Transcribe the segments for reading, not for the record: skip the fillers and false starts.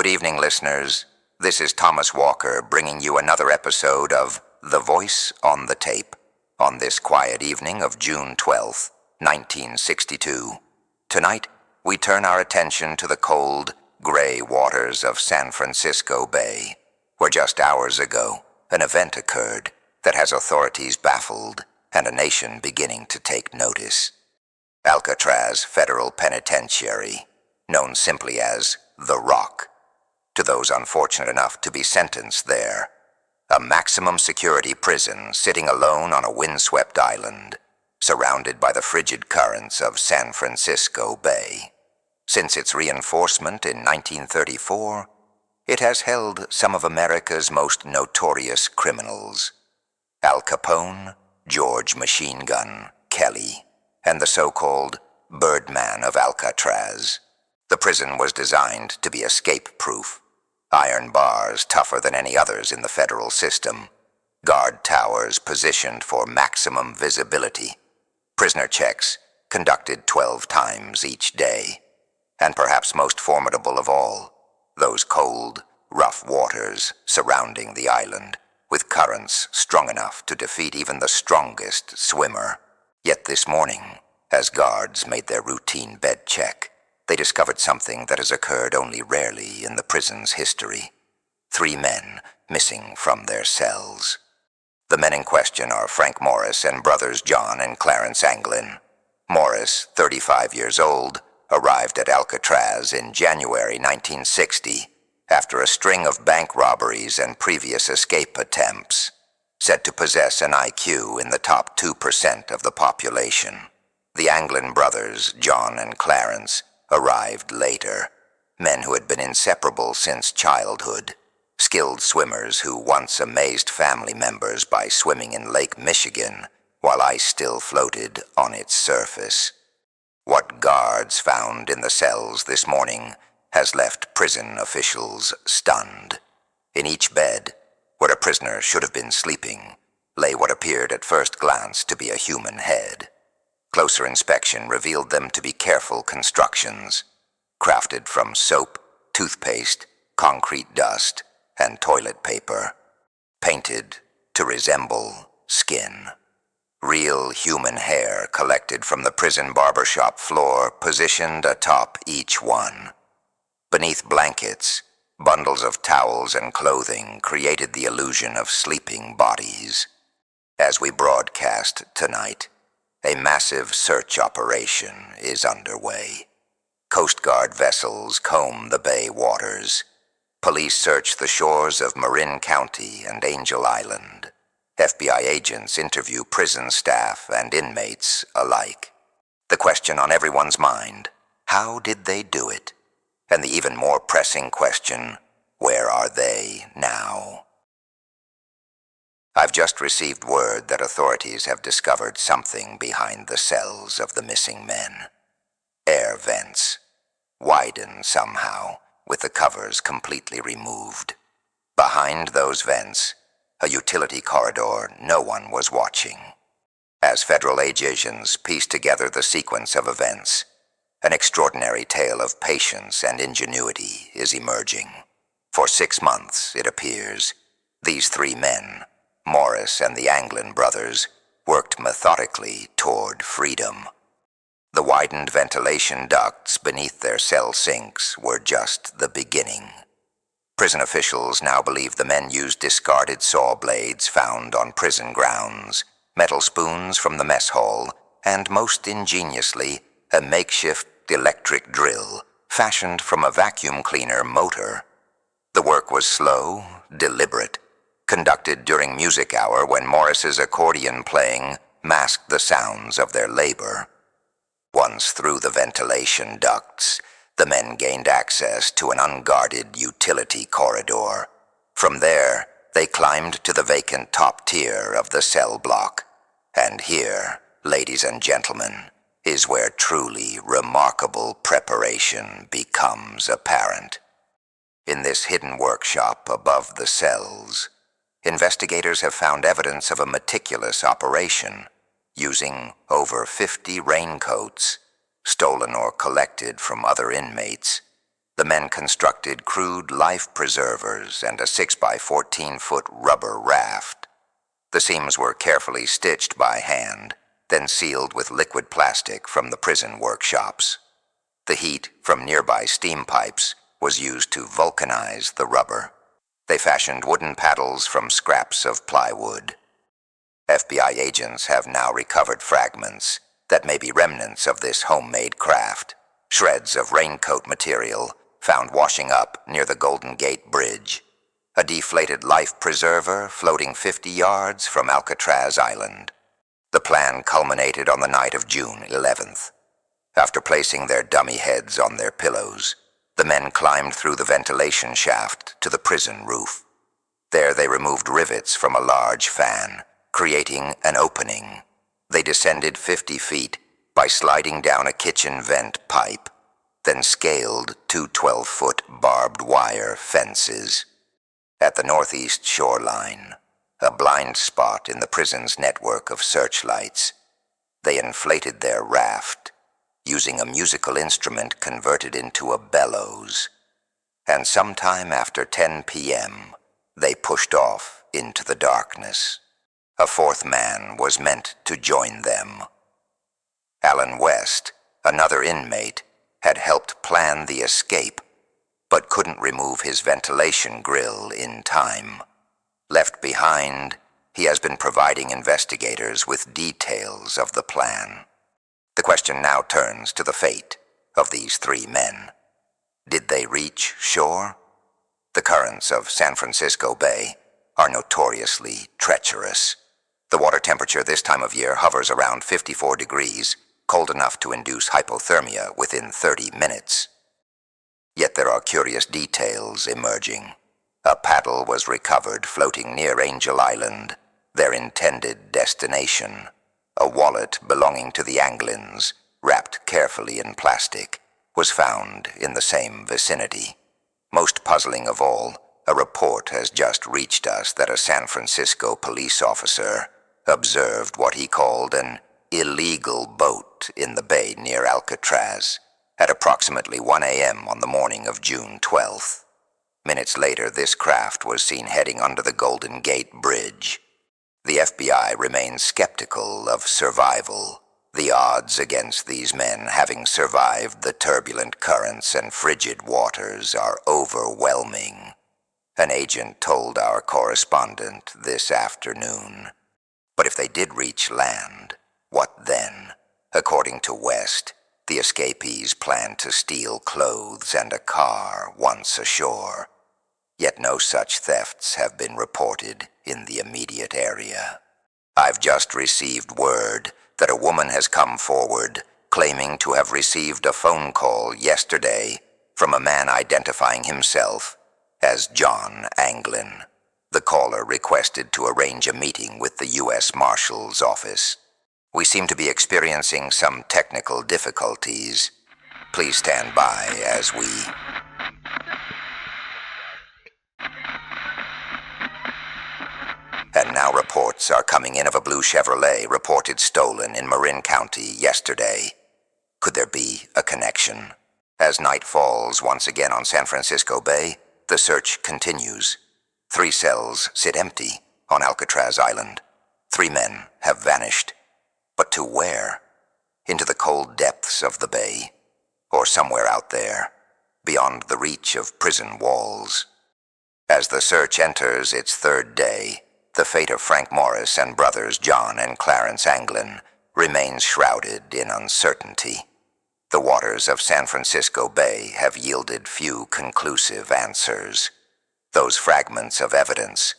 Good evening, listeners. This is Thomas Walker bringing you another episode of The Voice on the Tape on this quiet evening of June 12th, 1962. Tonight, we turn our attention to the cold, gray waters of San Francisco Bay, where just hours ago an event occurred that has authorities baffled and a nation beginning to take notice. Alcatraz Federal Penitentiary, known simply as The Rock, to those unfortunate enough to be sentenced there, a maximum security prison sitting alone on a windswept island, surrounded by the frigid currents of San Francisco Bay. Since its reinforcement in 1934, it has held some of America's most notorious criminals: Al Capone, George Machine Gun Kelly, and the so-called Birdman of Alcatraz. The prison was designed to be escape-proof. Iron bars tougher than any others in the federal system, guard towers positioned for maximum visibility, prisoner checks conducted 12 times each day, and perhaps most formidable of all, those cold, rough waters surrounding the island, with currents strong enough to defeat even the strongest swimmer. Yet this morning, as guards made their routine bed check, they discovered something that has occurred only rarely in the prison's history: 3 men missing from their cells. The men in question are Frank Morris and brothers John and Clarence Anglin. Morris, 35 years old, arrived at Alcatraz in January 1960 after a string of bank robberies and previous escape attempts, said to possess an IQ in the top 2% of the population. The Anglin brothers, John and Clarence, arrived later, men who had been inseparable since childhood, skilled swimmers who once amazed family members by swimming in Lake Michigan while ice still floated on its surface. What guards found in the cells this morning has left prison officials stunned. In each bed, where a prisoner should have been sleeping, lay what appeared at first glance to be a human head. Closer inspection revealed them to be careful constructions, crafted from soap, toothpaste, concrete dust, and toilet paper, painted to resemble skin. Real human hair collected from the prison barbershop floor positioned atop each one. Beneath blankets, bundles of towels and clothing created the illusion of sleeping bodies. As we broadcast tonight, a massive search operation is underway. Coast Guard vessels comb the bay waters. Police search the shores of Marin County and Angel Island. FBI agents interview prison staff and inmates alike. The question on everyone's mind: how did they do it? And the even more pressing question: where are they now? I've just received word that authorities have discovered something behind the cells of the missing men. Air vents, widen somehow, with the covers completely removed. Behind those vents, a utility corridor no one was watching. As federal agents piece together the sequence of events, an extraordinary tale of patience and ingenuity is emerging. For 6 months, it appears, these 3 men, Morris and the Anglin brothers, worked methodically toward freedom. The widened ventilation ducts beneath their cell sinks were just the beginning. Prison officials now believe the men used discarded saw blades found on prison grounds, metal spoons from the mess hall, and most ingeniously, a makeshift electric drill fashioned from a vacuum cleaner motor. The work was slow, deliberate, conducted during music hour when Morris's accordion playing masked the sounds of their labor. Once through the ventilation ducts, the men gained access to an unguarded utility corridor. From there, they climbed to the vacant top tier of the cell block. And here, ladies and gentlemen, is where truly remarkable preparation becomes apparent. In this hidden workshop above the cells, investigators have found evidence of a meticulous operation, using over 50 raincoats, stolen or collected from other inmates, The men constructed crude life preservers and a 6 by 14-foot rubber raft. The seams were carefully stitched by hand, then sealed with liquid plastic from the prison workshops. The heat from nearby steam pipes was used to vulcanize the rubber. They fashioned wooden paddles from scraps of plywood. FBI agents have now recovered fragments that may be remnants of this homemade craft, shreds of raincoat material found washing up near the Golden Gate Bridge, a deflated life preserver floating 50 yards from Alcatraz Island. The plan culminated on the night of June 11th. After placing their dummy heads on their pillows, the men climbed through the ventilation shaft to the prison roof. There they removed rivets from a large fan, creating an opening. They descended 50 feet by sliding down a kitchen vent pipe, then scaled 2 12-foot barbed wire fences. At the northeast shoreline, a blind spot in the prison's network of searchlights, they inflated their raft, using a musical instrument converted into a bellows. And sometime after 10 p.m., they pushed off into the darkness. A fourth man was meant to join them. Alan West, another inmate, had helped plan the escape, but couldn't remove his ventilation grill in time. Left behind, he has been providing investigators with details of the plan. The question now turns to the fate of these 3 men. Did they reach shore? The currents of San Francisco Bay are notoriously treacherous. The water temperature this time of year hovers around 54 degrees, cold enough to induce hypothermia within 30 minutes. Yet there are curious details emerging. A paddle was recovered floating near Angel Island, their intended destination. A wallet belonging to the Anglins, wrapped carefully in plastic, was found in the same vicinity. Most puzzling of all, a report has just reached us that a San Francisco police officer observed what he called an illegal boat in the bay near Alcatraz at approximately 1 a.m. on the morning of June 12th. Minutes later, this craft was seen heading under the Golden Gate Bridge. The FBI remains skeptical of survival, the odds against these men having survived the turbulent currents and frigid waters are overwhelming, an agent told our correspondent this afternoon. But if they did reach land, what then? According to West, the escapees planned to steal clothes and a car once ashore. Yet no such thefts have been reported in the immediate area. I've just received word that a woman has come forward claiming to have received a phone call yesterday from a man identifying himself as John Anglin. The caller requested to arrange a meeting with the U.S. Marshal's office. We seem to be experiencing some technical difficulties. Please stand by as we... And now reports are coming in of a blue Chevrolet reported stolen in Marin County yesterday. Could there be a connection? As night falls once again on San Francisco Bay, the search continues. 3 cells sit empty on Alcatraz Island. 3 men have vanished. But to where? Into the cold depths of the bay, or somewhere out there, beyond the reach of prison walls. As the search enters its 3rd day, the fate of Frank Morris and brothers John and Clarence Anglin remains shrouded in uncertainty. The waters of San Francisco Bay have yielded few conclusive answers. Those fragments of evidence,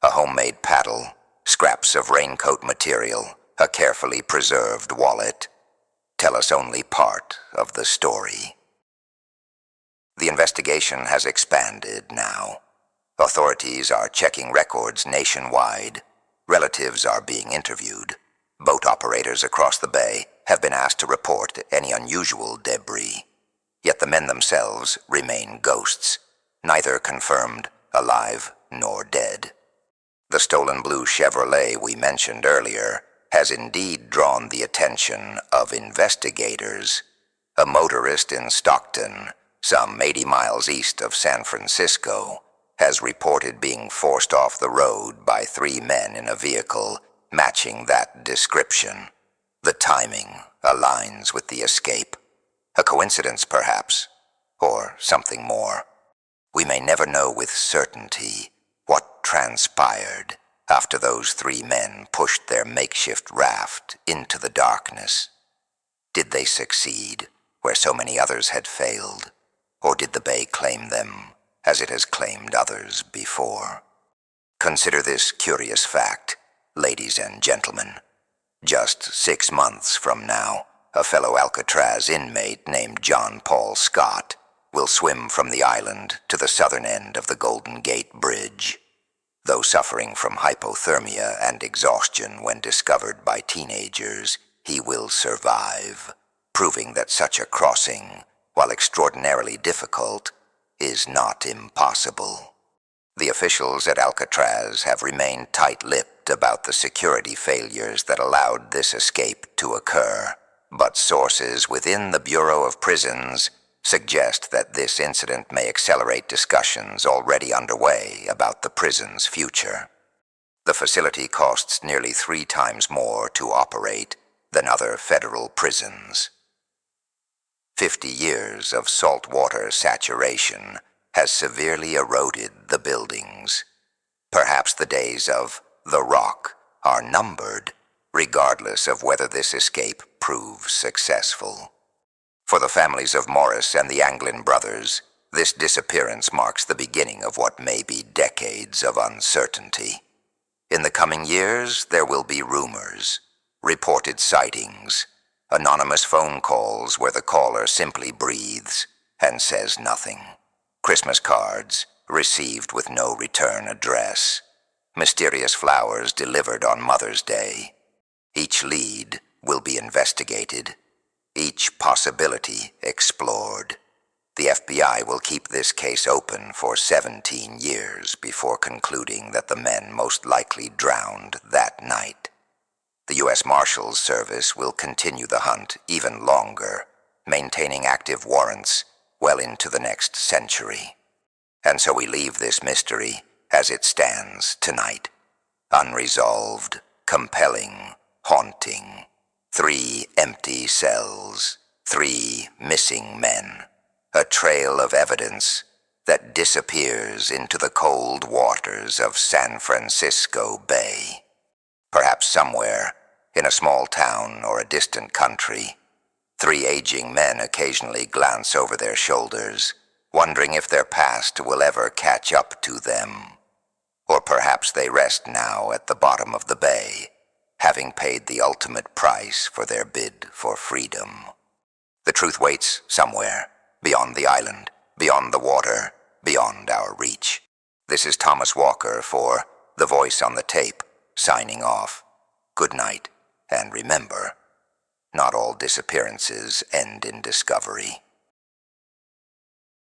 a homemade paddle, scraps of raincoat material, a carefully preserved wallet, tell us only part of the story. The investigation has expanded now. Authorities are checking records nationwide. Relatives are being interviewed. Boat operators across the bay have been asked to report any unusual debris. Yet the men themselves remain ghosts, neither confirmed alive nor dead. The stolen blue Chevrolet we mentioned earlier has indeed drawn the attention of investigators. A motorist in Stockton some 80 miles east of San Francisco, has reported being forced off the road by 3 men in a vehicle matching that description. The timing aligns with the escape. A coincidence, perhaps, or something more. We may never know with certainty what transpired after those 3 men pushed their makeshift raft into the darkness. Did they succeed where so many others had failed, or did the bay claim them as it has claimed others before? Consider this curious fact, ladies and gentlemen. Just 6 months from now, a fellow Alcatraz inmate named John Paul Scott will swim from the island to the southern end of the Golden Gate Bridge. Though suffering from hypothermia and exhaustion when discovered by teenagers, he will survive, proving that such a crossing, while extraordinarily difficult, is not impossible. The officials at Alcatraz have remained tight-lipped about the security failures that allowed this escape to occur, but sources within the Bureau of Prisons suggest that this incident may accelerate discussions already underway about the prison's future. The facility costs nearly 3 times more to operate than other federal prisons. 50 years of saltwater saturation has severely eroded the buildings. Perhaps the days of the Rock are numbered, regardless of whether this escape proves successful. For the families of Morris and the Anglin brothers, this disappearance marks the beginning of what may be decades of uncertainty. In the coming years, there will be rumors, reported sightings, anonymous phone calls where the caller simply breathes and says nothing, Christmas cards received with no return address, mysterious flowers delivered on Mother's Day. Each lead will be investigated, each possibility explored. The FBI will keep this case open for 17 years before concluding that the men most likely drowned that night. The U.S. Marshals Service will continue the hunt even longer, maintaining active warrants well into the next century. And so we leave this mystery as it stands tonight. Unresolved, compelling, haunting. 3 empty cells, 3 missing men. A trail of evidence that disappears into the cold waters of San Francisco Bay. Perhaps somewhere, in a small town or a distant country, 3 aging men occasionally glance over their shoulders, wondering if their past will ever catch up to them. Or perhaps they rest now at the bottom of the bay, having paid the ultimate price for their bid for freedom. The truth waits somewhere, beyond the island, beyond the water, beyond our reach. This is Thomas Walker for The Voice on the Tape, signing off. Good night, and remember, not all disappearances end in discovery.